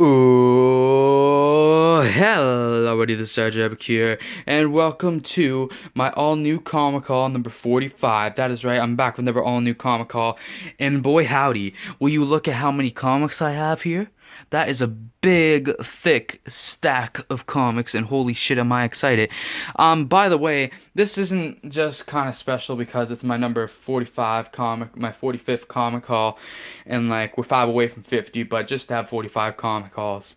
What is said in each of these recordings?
Oh, hello, everybody. This is Sergeant here, and welcome to my all-new comic call number 45. That is right, I'm back with another all-new comic call, and boy howdy, will you look at how many comics I have here? That is a big, thick stack of comics, and holy shit, am I excited. By the way, this isn't just kind of special because it's my number 45 comic, my 45th comic call, and like, we're 5 away from 50, but just to have 45 comic calls.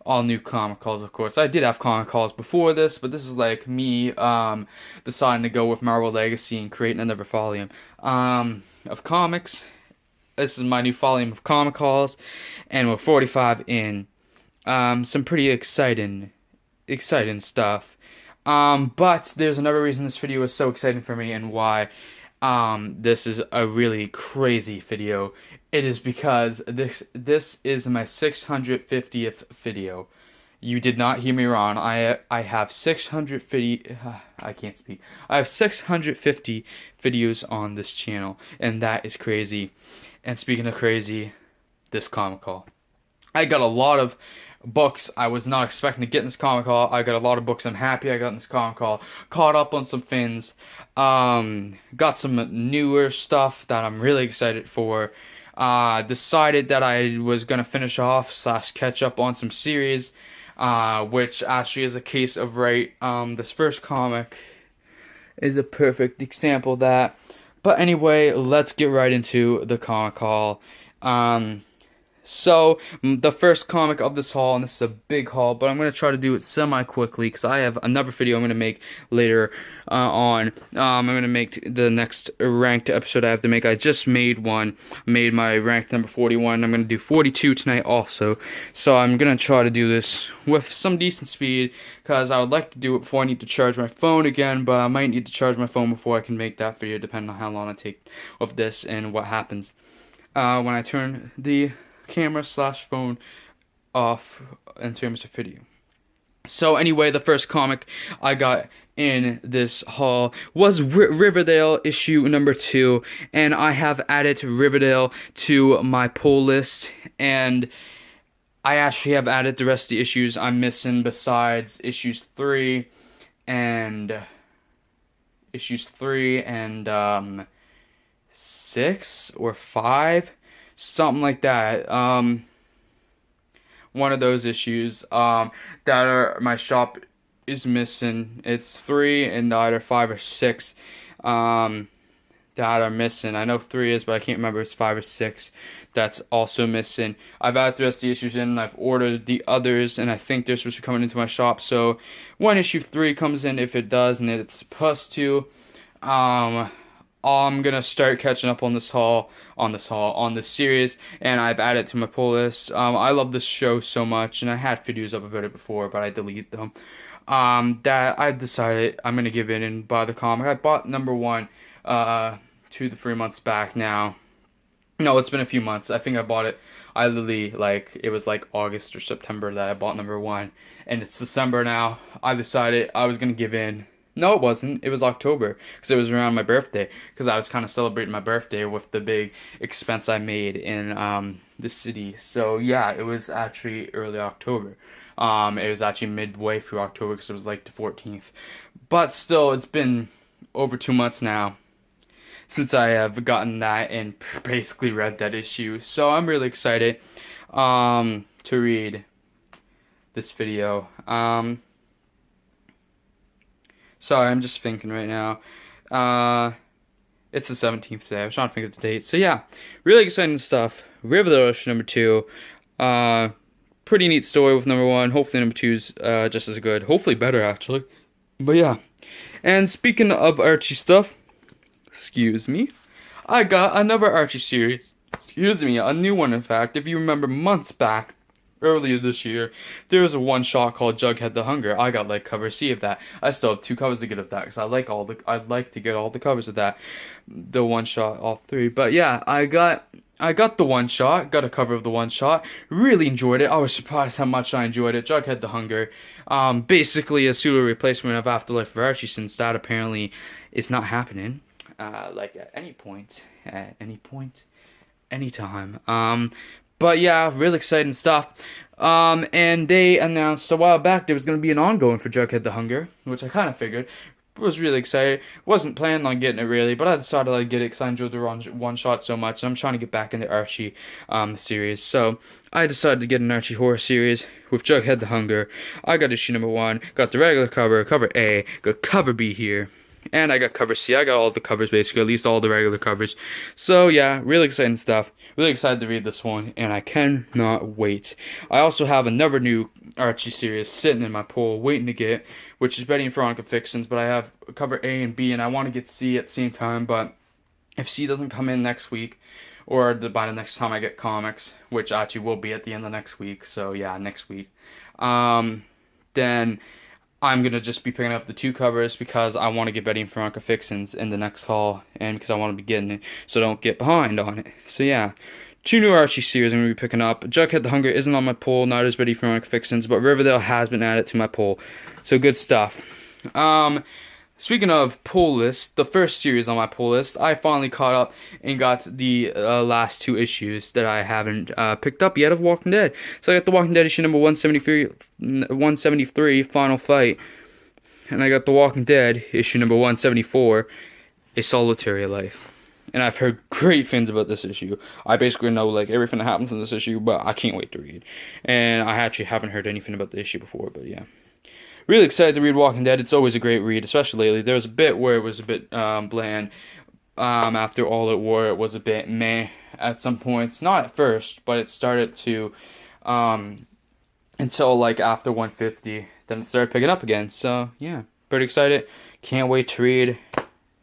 All new comic calls, of course. I did have comic calls before this, but this is like me, deciding to go with Marvel Legacy and creating another volume, of comics. This is my new volume of comic calls, and we're 45 in. Some pretty exciting stuff. But there's another reason this video is so exciting for me and why this is a really crazy video. It is because this is my 650th video. You did not hear me wrong. I have 650. I can't speak. I have 650 videos on this channel, and that is crazy. And speaking of crazy, this comic call. I got a lot of books I was not expecting to get in this comic call. I got a lot of books I'm happy I got in this comic call. Caught up on some things. Got some newer stuff that I'm really excited for. Decided that I was going to finish off / catch up on some series. Which actually is a case of right. This first comic is a perfect example of that. But anyway, let's get right into the comic haul. So, the first comic of this haul, and this is a big haul, but I'm going to try to do it semi-quickly, because I have another video I'm going to make later on. I'm going to make the next ranked episode I have to make. I just made my ranked number 41, I'm going to do 42 tonight also. So I'm going to try to do this with some decent speed, because I would like to do it before I need to charge my phone again, but I might need to charge my phone before I can make that video, depending on how long I take with this and what happens when I turn the camera / phone off in terms of video. So anyway, the first comic I got in this haul was Riverdale issue number 2, and I have added Riverdale to my pull list, and I actually have added the rest of the issues I'm missing besides issues 3 and 6 or 5. Something like that. One of those issues that are my shop is missing. It's 3 and either 5 or 6 that are missing. I know 3 is, but I can't remember if it's 5 or 6 that's also missing. I've added the rest of the issues in, and I've ordered the others, and I think they're supposed to be coming into my shop. So when issue 3 comes in, if it does, and it's supposed to, I'm gonna start catching up on this series, and I've added it to my pull list. I love this show so much, and I had videos up about it before, but I deleted them. That I decided I'm gonna give in and buy the comic. I bought number 1 2 to 3 months back now. No, it's been a few months. I think I bought it. I literally, it was like August or September that I bought number 1, and it's December now. I decided I was gonna give in. No, it wasn't. It was October, because it was around my birthday, because I was kind of celebrating my birthday with the big expense I made in the city. So yeah, it was actually early October. It was actually midway through October, because it was like the 14th. But still, it's been over 2 months now since I have gotten that and basically read that issue. So I'm really excited to read this video. Sorry, I'm just thinking right now. It's the 17th today. I was trying to think of the date. So yeah, really exciting stuff. Riverdale issue number 2. Pretty neat story with number 1. Hopefully number 2's just as good. Hopefully better, actually. But yeah. And speaking of Archie stuff, excuse me, I got another Archie series. Excuse me, a new one in fact. If you remember months back, earlier this year, there was a one-shot called Jughead the Hunger. I got like cover C of that. I still have 2 covers to get of that, because I'd like to get all the covers of that. The one-shot, all 3. But yeah, I got the one-shot, got a cover of the one-shot. Really enjoyed it. I was surprised how much I enjoyed it. Jughead the Hunger. Basically a pseudo replacement of Afterlife of Archie, since that apparently is not happening. At any point, anytime. But yeah, really exciting stuff. And they announced a while back there was going to be an ongoing for Jughead the Hunger, which I kind of figured. Was really excited. Wasn't planning on getting it really, but I decided I'd get it because I enjoyed the one shot so much. And I'm trying to get back into Archie series. So I decided to get an Archie horror series with Jughead the Hunger. I got issue number 1, got the regular cover, cover A, got cover B here. And I got cover C. I got all the covers basically, at least all the regular covers. So yeah, really exciting stuff. Really excited to read this one, and I cannot wait. I also have another new Archie series sitting in my pull, waiting to get, which is Betty and Veronica Fixins, but I have cover A and B, and I want to get C at the same time, but if C doesn't come in next week, or by the next time I get comics, which actually will be at the end of next week, so yeah, next week, then I'm going to just be picking up the 2 covers because I want to get Betty and Veronica Fixins in the next haul, and because I want to be getting it, so don't get behind on it. So yeah, 2 new Archie series I'm going to be picking up. Jughead the Hunger isn't on my poll, neither is Betty and Veronica Fixins, but Riverdale has been added to my poll. So good stuff. Speaking of pull list, the first series on my pull list, I finally caught up and got the last 2 issues that I haven't picked up yet of Walking Dead. So I got the Walking Dead issue number 173, Final Fight, and I got the Walking Dead issue number 174, A Solitary Life. And I've heard great things about this issue. I basically know like everything that happens in this issue, but I can't wait to read. And I actually haven't heard anything about the issue before, but yeah. Really excited to read Walking Dead. It's always a great read, especially lately. There was a bit where it was a bit bland. After All It War, it was a bit meh at some points. Not at first, but it started to until like after 150. Then it started picking up again. So yeah, pretty excited. Can't wait to read.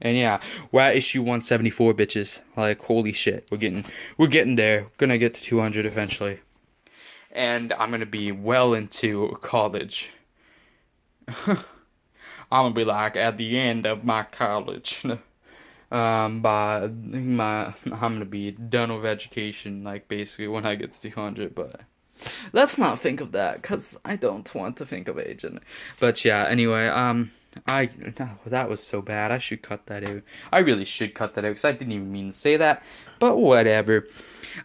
And yeah, we're at issue 174, bitches. Like holy shit, we're getting there. We're gonna get to 200 eventually. And I'm gonna be well into college. I'm gonna be like at the end of my college. I'm gonna be done with education, like basically when I get to 200. But let's not think of that, cause I don't want to think of aging. But yeah, anyway, no, that was so bad. I should cut that out. I really should cut that out, cause I didn't even mean to say that. But whatever.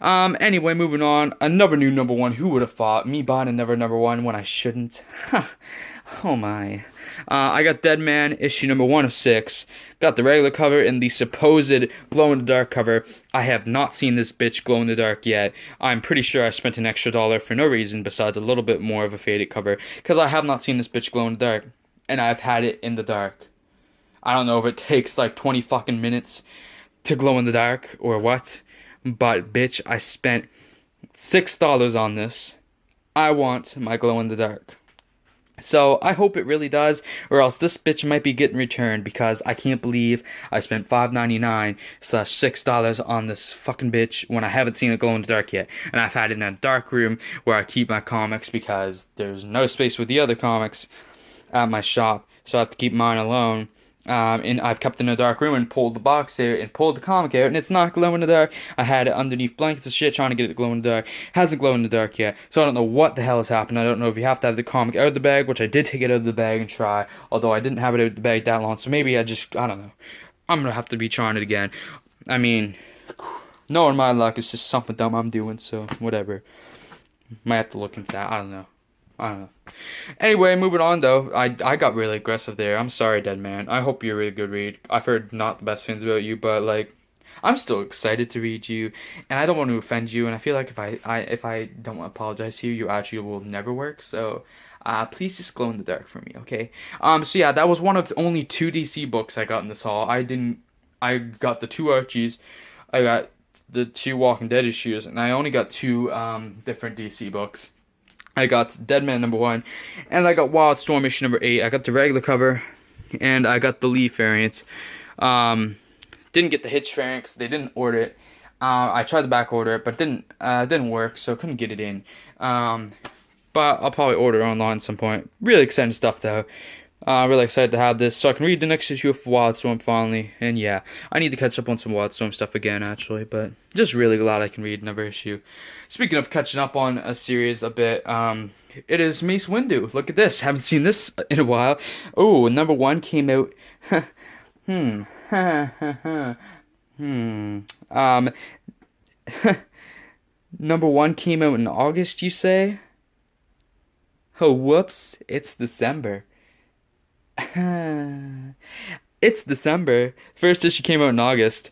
Anyway, moving on. Another new number 1. Who would have thought? Me buying another number 1 when I shouldn't. Oh my. I got Dead Man issue number 1 of 6. Got the regular cover and the supposed glow in the dark cover. I have not seen this bitch glow in the dark yet. I'm pretty sure I spent an extra $1 for no reason besides a little bit more of a faded cover. Because I have not seen this bitch glow in the dark. And I've had it in the dark. I don't know if it takes like 20 fucking minutes to glow in the dark or what. But bitch, I spent $6 on this. I want my glow in the dark. So I hope it really does, or else this bitch might be getting returned because I can't believe I spent $5.99 / $6 on this fucking bitch when I haven't seen it glow in the dark yet. And I've had it in a dark room where I keep my comics because there's no space with the other comics at my shop, so I have to keep mine alone. And I've kept it in a dark room and pulled the box out and pulled the comic out, and it's not glowing in the dark. I had it underneath blankets and shit trying to get it to glow in the dark. Hasn't glowed in the dark yet, so I don't know what the hell has happened. I don't know if you have to have the comic out of the bag, which I did take it out of the bag and try, although I didn't have it out of the bag that long, so maybe I don't know. I'm gonna have to be trying it again. I mean, knowing my luck, it's just something dumb I'm doing, so whatever. Might have to look into that. I don't know. Anyway, moving on though. I got really aggressive there. I'm sorry, Dead Man. I hope you're a really good read. I've heard not the best things about you, but like, I'm still excited to read you, and I don't want to offend you. And I feel like if I don't apologize to you, you actually will never work. So, please just glow in the dark for me, okay? So yeah, that was one of the only 2 DC books I got in this haul. I got the 2 Archies. I got the 2 Walking Dead issues, and I only got 2 different DC books. I got Dead Man number 1, and I got Wildstorm issue number 8. I got the regular cover, and I got the Leaf variant. Didn't get the Hitch variant because they didn't order it. I tried to back order it, but didn't work, so couldn't get it in. But I'll probably order it online at some point. Really exciting stuff though. Really excited to have this, so I can read the next issue of Wildstorm finally. And yeah, I need to catch up on some Wildstorm stuff again, actually, but just really glad I can read another issue. Speaking of catching up on a series a bit, it is Mace Windu. Look at this. Haven't seen this in a while. Oh, number 1 came out. Number 1 came out in August, you say? Oh, whoops, it's December. It's December. First issue came out in August.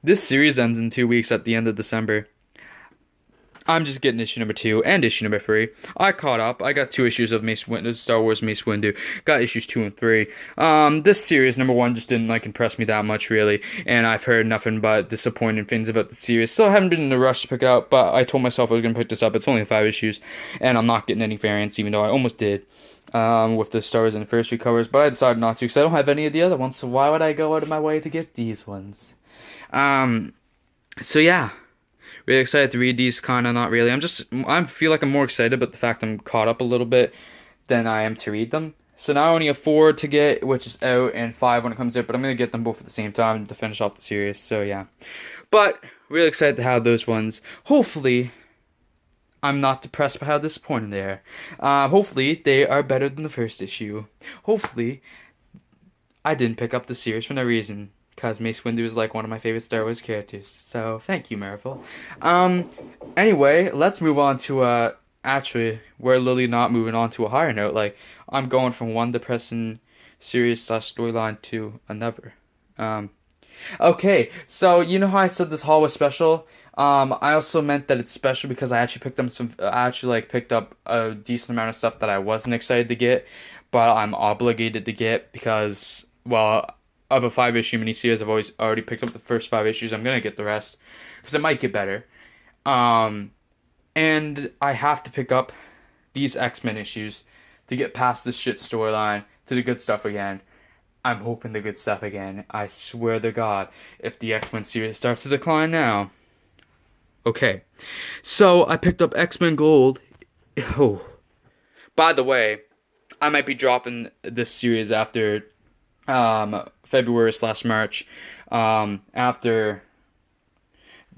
This series ends in 2 weeks at the end of December. I'm just getting issue number 2 and issue number 3. I caught up. I got 2 issues of Mace Windu, Star Wars Mace Windu. Got issues 2 and 3. This series, number 1, just didn't impress me that much really, and I've heard nothing but disappointing things about the series. Still haven't been in a rush to pick it up, but I told myself I was gonna pick this up. It's only 5 issues, and I'm not getting any variants, even though I almost did. With the Star Wars Anniversary covers, but I decided not to because I don't have any of the other ones. So why would I go out of my way to get these ones? So yeah. Really excited to read these, kinda not really. I feel like I'm more excited about the fact I'm caught up a little bit than I am to read them. So now I only have 4 to get, which is out, and 5 when it comes out, but I'm gonna get them both at the same time to finish off the series, so yeah. But, really excited to have those ones. Hopefully, I'm not depressed by how disappointed they are. Hopefully, they are better than the first issue. Hopefully, I didn't pick up the series for no reason. Because Mace Windu is like one of my favorite Star Wars characters. So, thank you, Marvel. Anyway, let's move on to, actually, we're literally not moving on to a higher note. Like, I'm going from one depressing series / storyline to another. Okay, so, you know how I said this haul was special? I also meant that it's special because I actually picked up a decent amount of stuff that I wasn't excited to get, but I'm obligated to get because, well, of a 5-issue miniseries, I've already picked up the first 5 issues. I'm gonna get the rest because it might get better. And I have to pick up these X-Men issues to get past this shit storyline to the good stuff again. I'm hoping the good stuff again. I swear to God, if the X-Men series starts to decline now. Okay, so I picked up X-Men Gold. Oh, by the way, I might be dropping this series after February / March, after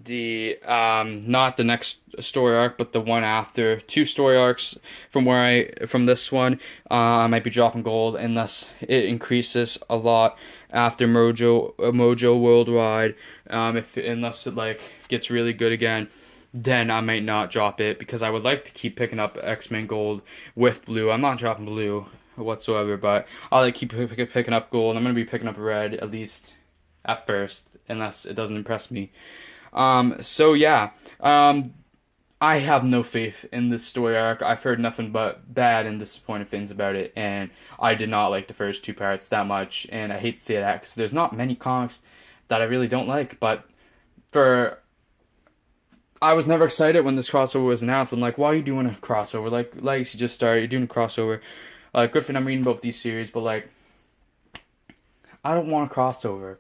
the not the next story arc, but the one after. 2 story arcs from this one. I might be dropping Gold unless it increases a lot after Mojo Worldwide. Unless it gets really good again, then I might not drop it because I would like to keep picking up X-Men Gold with Blue. I'm not dropping Blue whatsoever, but I'll keep picking up Gold. I'm gonna be picking up Red at least at first, unless it doesn't impress me. So yeah, I have no faith in this story arc. I've heard nothing but bad and disappointing things about it, and I did not like the first 2 parts that much, and I hate to say that because there's not many comics that I really don't like, but I was never excited when this crossover was announced. I'm like, why are you doing a crossover? Like Legacy just started, you're doing a crossover. Good for them reading both these series, but I don't want a crossover.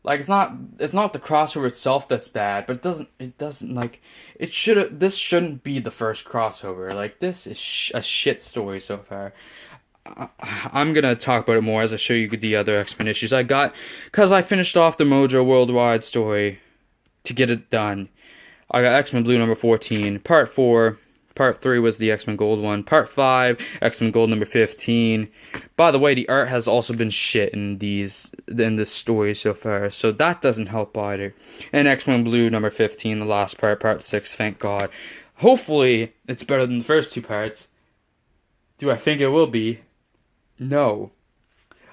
It's not the crossover itself that's bad, but this shouldn't be the first crossover. This is a shit story so far. I'm gonna talk about it more as I show you the other X-Men issues I got, because I finished off the Mojo Worldwide story to get it done. I got X-Men Blue number 14, Part 4. Part 3 was the X-Men Gold one. Part 5, X-Men Gold number 15. By the way, the art has also been shit in this story so far, so that doesn't help either. And X-Men Blue number 15, the last part, Part 6, thank God. Hopefully, it's better than the first 2 parts. Do I think it will be? No.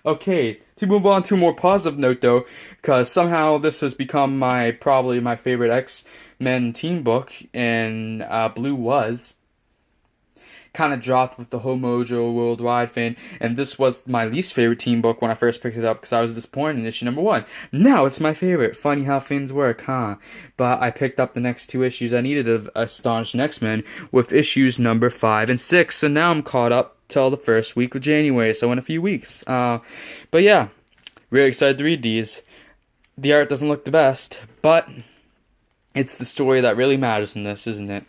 Okay, to move on to a more positive note though, because somehow this has become probably my favorite X-Men team book, and Blue was kind of dropped with the whole Mojo Worldwide thing, and this was my least favorite team book when I first picked it up because I was disappointed in issue number 1. Now it's my favorite. Funny how things work, huh? But I picked up the next 2 issues I needed of Astonishing X-Men with issues number 5 and 6, so now I'm caught up till the first week of January, so in a few weeks. But yeah, really excited to read these. The art doesn't look the best, but it's the story that really matters in this, isn't it?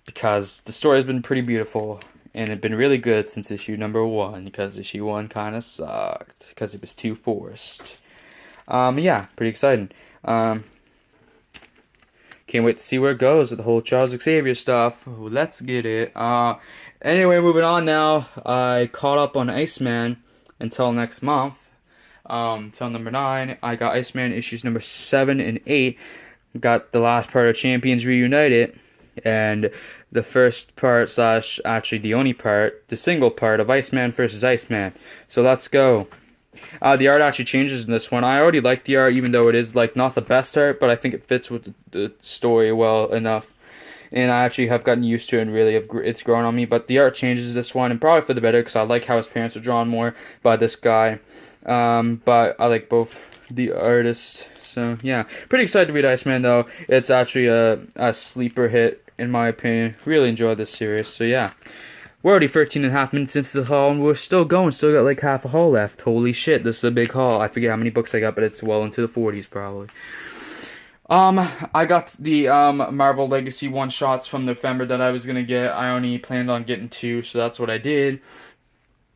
Because the story has been pretty beautiful, and it's been really good since issue number 1, because issue 1 kind of sucked, because it was too forced. Yeah, pretty exciting. Can't wait to see where it goes with the whole Charles Xavier stuff. Let's get it. Anyway, moving on now. I caught up on Iceman until next month. Till number 9. I got Iceman issues number 7 and 8. got the last part of Champions Reunited, and the first part slash actually the only part, the single part of Iceman versus Iceman. So let's go. The art actually changes in this one. I already like the art, even though it is like not the best art, but I think it fits with the story well enough. And I actually have gotten used to it, and really it's grown on me. But the art changes this one, and probably for the better, because I like how his parents are drawn more by this guy. But I like both the artists. So yeah, pretty excited to read Iceman though. It's actually a sleeper hit in my opinion. Really enjoyed this series. So yeah. We're already 13 and a half minutes into the haul, and we're still going. Still got like half a haul left. Holy shit, this is a big haul. I forget how many books I got, but it's well into the 40s probably. I got the Marvel Legacy one-shots from November that I was gonna get. I only planned on getting 2, so that's what I did.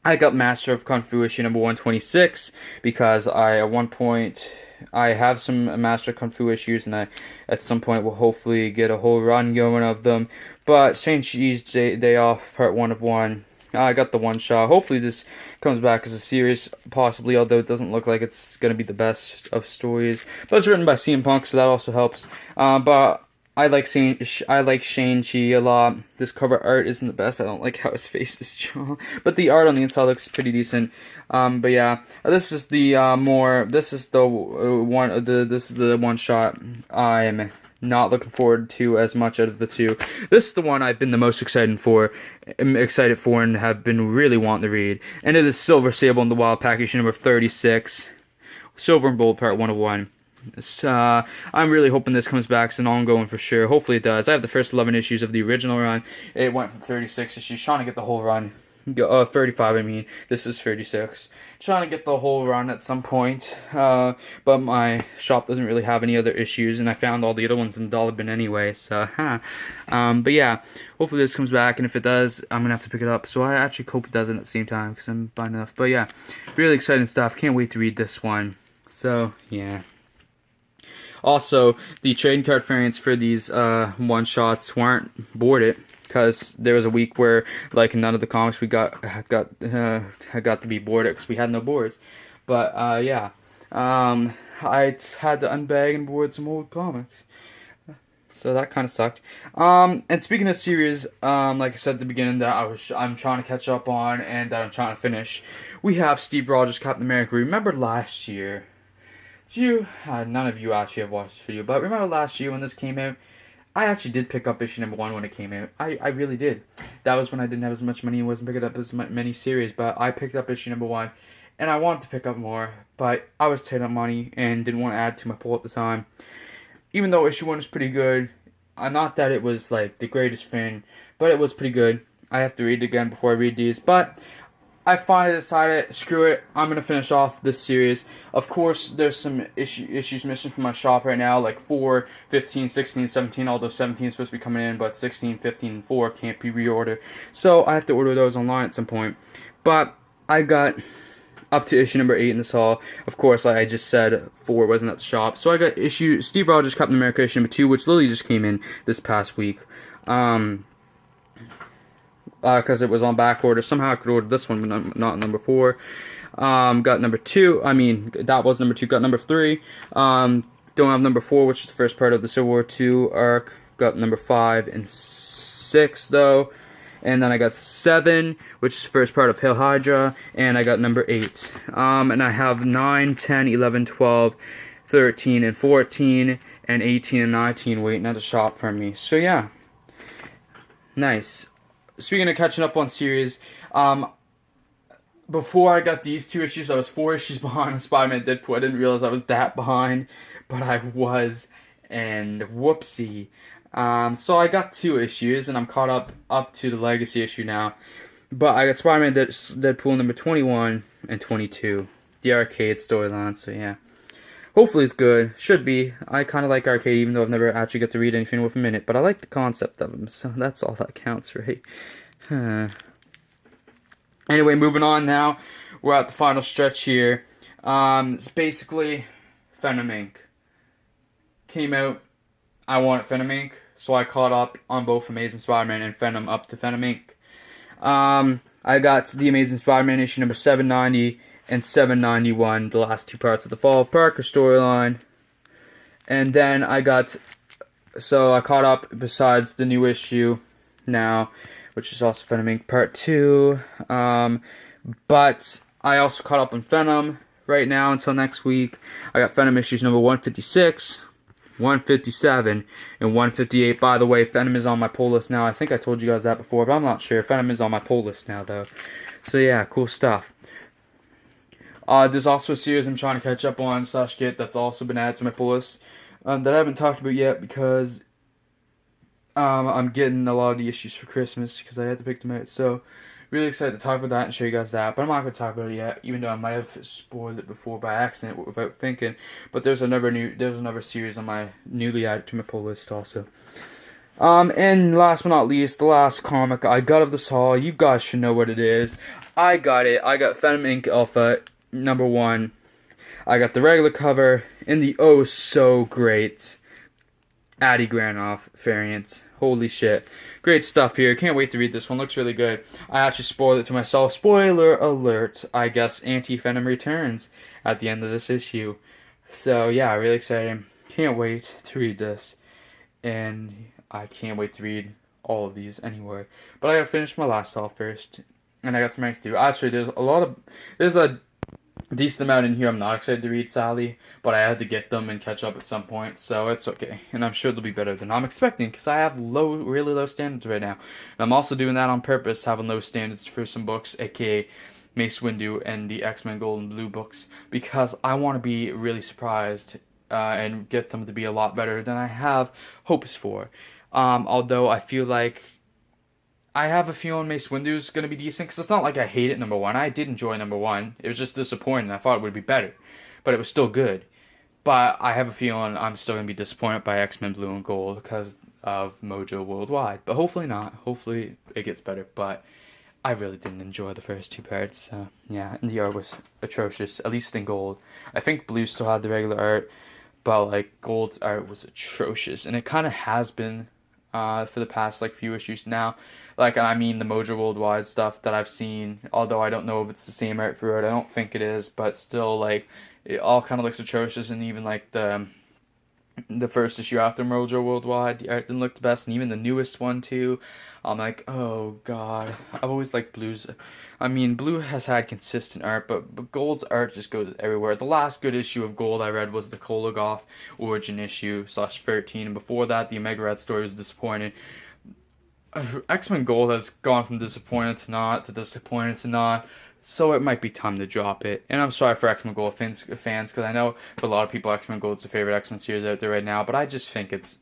I got Master of Kung Fu issue number 126 because at one point I have some Master of Kung Fu issues, and I at some point will hopefully get a whole run going of them. But Shang-Chi's Day Off Part 1 of 1, I got the one shot. Hopefully this comes back as a series, possibly, although it doesn't look like it's going to be the best of stories. But it's written by CM Punk, so that also helps. But I like Shang-Chi a lot. This cover art isn't the best. I don't like how his face is drawn. But the art on the inside looks pretty decent. But yeah, this is the one shot I'm not looking forward to as much out of the 2. This is the one I've been the most excited for and have been really wanting to read. And it is Silver Sable in the Wild Pack issue number 36. Silver and Gold Part 101. I'm really hoping this comes back as an ongoing for sure. Hopefully it does. I have the first 11 issues of the original run. It went from 36 issues, trying to get the whole run. 35 I mean. This is 36. Trying to get the whole run at some point. But my shop doesn't really have any other issues, and I found all the other ones in the dollar bin anyway, so, but yeah, hopefully this comes back, and if it does, I'm gonna have to pick it up. So I actually hope it doesn't at the same time, because I'm buying enough. But yeah, really exciting stuff. Can't wait to read this one. So, yeah. Also, the trading card variants for these one-shots weren't boarded, because there was a week where like none of the comics we got to be boarded because we had no boards. But yeah, I had to unbag and board some old comics, so that kind of sucked. And speaking of series, like I said at the beginning, that I'm trying to catch up on and that I'm trying to finish. We have Steve Rogers Captain America. Remember last year? None of you actually have watched this video, but remember last year when this came out? I actually did pick up issue number 1 when it came out. I really did. That was when I didn't have as much money and wasn't picking up as many series, but I picked up issue number 1, and I wanted to pick up more, but I was tight on money and didn't want to add to my pull at the time. Even though issue 1 was pretty good, not that it was like the greatest thing, but it was pretty good. I have to read it again before I read these, but I finally decided, screw it, I'm going to finish off this series. Of course, there's some issues missing from my shop right now, like 4, 15, 16, 17, although 17 is supposed to be coming in, but 16, 15, and 4 can't be reordered. So I have to order those online at some point. But I got up to issue number 8 in this haul. Of course, like I just said, 4 wasn't at the shop. So I got Steve Rogers Captain America issue number 2, which literally just came in this past week. Because it was on back order. Somehow I could order this one, but not number 4. Got number 2. I mean, that was number 2. Got number 3. Don't have number 4, which is the first part of the Civil War II arc. Got number 5 and 6, though. And then I got 7, which is the first part of Hail Hydra. And I got number 8. And I have 9, 10, 11, 12, 13, and 14, and 18 and 19 waiting at the shop for me. So, yeah. Nice. Speaking of catching up on series, before I got these 2 issues, I was 4 issues behind on Spider-Man Deadpool. I didn't realize I was that behind, but I was, and whoopsie. So I got 2 issues, and I'm caught up to the Legacy issue now. But I got Spider-Man Deadpool number 21 and 22, the Arcade storyline, so yeah. Hopefully it's good. Should be. I kind of like Arcade, even though I've never actually got to read anything with him in it. But I like the concept of him, so that's all that counts, right? Anyway, moving on now. We're at the final stretch here. It's basically Venom Inc. Came out. I wanted Venom Inc., so I caught up on both Amazing Spider-Man and Venom up to Venom Inc. I got the Amazing Spider-Man issue number 790 and 791, the last 2 parts of the Fall of Parker storyline. And then I caught up besides the new issue now, which is also Venom Inc. Part 2. But I also caught up on Venom right now until next week. I got Venom issues number 156, 157, and 158. By the way, Venom is on my pull list now. I think I told you guys that before, but I'm not sure. Venom is on my pull list now, though. So yeah, cool stuff. There's also a series I'm trying to catch up on / get that's also been added to my pull list that I haven't talked about yet because I'm getting a lot of the issues for Christmas because I had to pick them out. So really excited to talk about that and show you guys that. But I'm not going to talk about it yet, even though I might have spoiled it before by accident without thinking. But there's another series on my newly added to my pull list also. And last but not least, the last comic I got of this haul. You guys should know what it is. I got it. I got Venom Inc. Alpha number 1. I got the regular cover in the oh so great Addy Granoff variant. Holy shit. Great stuff here. Can't wait to read this one. Looks really good. I actually spoiled it to myself. Spoiler alert. I guess Anti-Venom returns at the end of this issue. So yeah, really exciting. Can't wait to read this. And I can't wait to read all of these anyway. But I gotta finish my last haul first. And I got some next to do. Actually, there's a decent amount in here I'm not excited to read, Sally, but I had to get them and catch up at some point, so it's okay. And I'm sure they'll be better than I'm expecting, because I have really low standards right now. And I'm also doing that on purpose, having low standards for some books, aka Mace Windu and the X-Men Gold and Blue books, because I want to be really surprised and get them to be a lot better than I have hopes for. Although I feel like I have a feeling Mace Windu is going to be decent, because it's not like I hate it, number 1. I did enjoy number 1. It was just disappointing. I thought it would be better, but it was still good. But I have a feeling I'm still going to be disappointed by X-Men Blue and Gold because of Mojo Worldwide. But hopefully not. Hopefully it gets better. But I really didn't enjoy the first 2 parts. So yeah, and the art was atrocious, at least in Gold. I think Blue still had the regular art, but like Gold's art was atrocious. And it kind of has been for the past few issues now. Like, I mean the Mojo Worldwide stuff that I've seen, although I don't know if it's the same art throughout. I don't think it is, but still, like, it all kind of looks atrocious. And even like the first issue after Mojo Worldwide, the art didn't look the best, and even the newest one too. I'm like, oh god. I've always liked Blue's. I mean, Blue has had consistent art, but Gold's art just goes everywhere. The last good issue of Gold I read was the Kologoth origin issue /13, and before that, the Omega Red story was disappointing. X-Men Gold has gone from disappointed to not to disappointed to not, so it might be time to drop it. And I'm sorry for X-Men Gold fans, because I know for a lot of people X-Men Gold is the favorite X-Men series out there right now, but I just think it's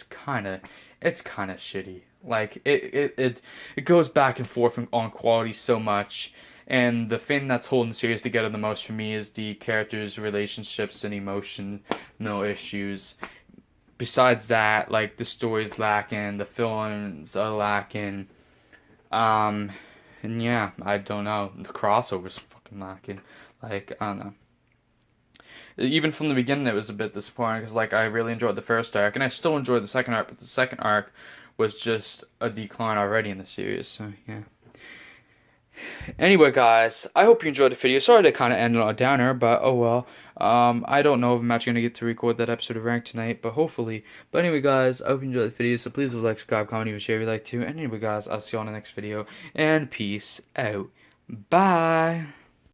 kind of shitty. Like it goes back and forth on quality so much, and the thing that's holding the series together the most for me is the characters' relationships and emotional issues. Besides that, like, the story's lacking, the villains are lacking, and yeah, I don't know, the crossover's fucking lacking. Like, I don't know. Even from the beginning, it was a bit disappointing, because, like, I really enjoyed the first arc, and I still enjoyed the second arc, but the second arc was just a decline already in the series, so yeah. Anyway, guys, I hope you enjoyed the video. Sorry to kind of end on a downer, but oh well. I don't know if I'm actually going to get to record that episode of Rank tonight, but hopefully. But anyway, guys, I hope you enjoyed the video, so please like, subscribe, comment, even share if you like to. And anyway, guys, I'll see you on the next video, and peace out. Bye!